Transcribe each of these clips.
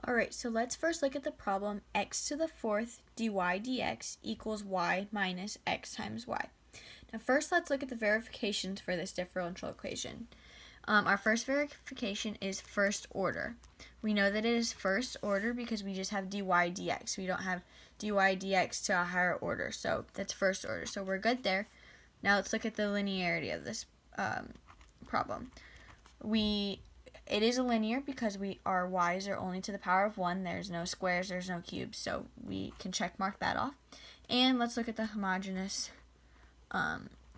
Alright, so let's first look at the problem x to the fourth dy dx equals y minus x times y. Now first let's look at the verifications for this differential equation. Our first verification is first order. We know that it is first order because we just have dy dx. We don't have dy dx to a higher order, so that's first order. So we're good there. Now let's look at the linearity of this problem. It is a linear because our y's are only to the power of 1. There's no squares, there's no cubes, so we can check mark that off. And let's look at the homogeneous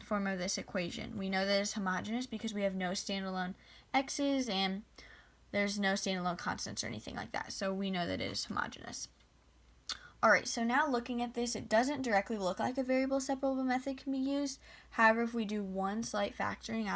form of this equation. We know that it's homogeneous because we have no standalone x's and there's no standalone constants or anything like that. So we know that it is homogeneous. Alright, so now looking at this, it doesn't directly look like a variable separable method can be used. However, if we do one slight factoring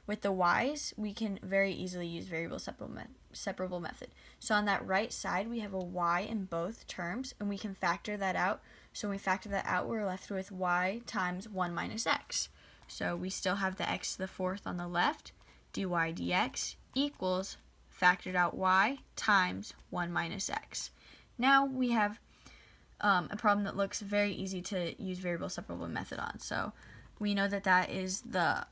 with the y's, we can very easily use variable separable method. So on that right side, we have a y in both terms, and we can factor that out. So when we factor that out, we're left with y times 1 minus x. So we still have the x to the fourth on the left, dy dx equals factored out y times 1 minus x. Now we have a problem that looks very easy to use variable separable method on. So we know that that is the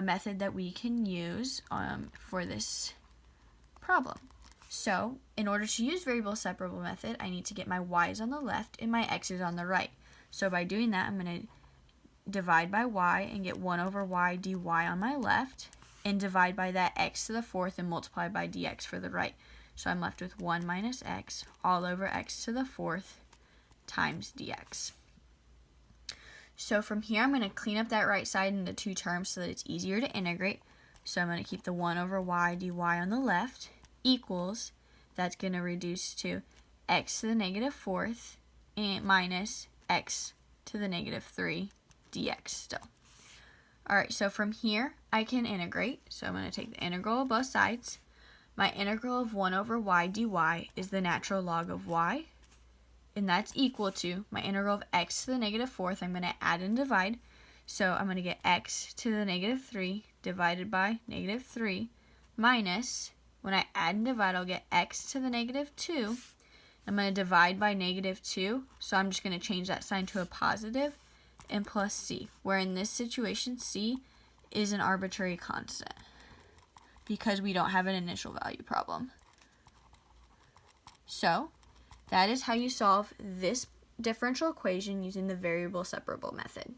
method that we can use for this problem. So in order to use variable separable method, I need to get my y's on the left and my x's on the right. So by doing that, I'm going to divide by y and get 1 over y dy on my left, and divide by that x to the fourth and multiply by dx for the right. So I'm left with 1 minus x all over x to the fourth times dx. So from here, I'm going to clean up that right side into two terms so that it's easier to integrate. So I'm going to keep the 1 over y dy on the left equals, that's going to reduce to x to the negative fourth and minus x to the negative 3 dx still. Alright, so from here, I can integrate. So I'm going to take the integral of both sides. My integral of 1 over y dy is the natural log of y, and that's equal to my integral of x to the negative fourth. I'm going to add and divide. So I'm going to get x to the negative 3 divided by negative 3 minus, when I add and divide, I'll get x to the negative 2. I'm going to divide by negative 2, so I'm just going to change that sign to a positive, and plus c, where in this situation c is an arbitrary constant because we don't have an initial value problem. So that is how you solve this differential equation using the variable separable method.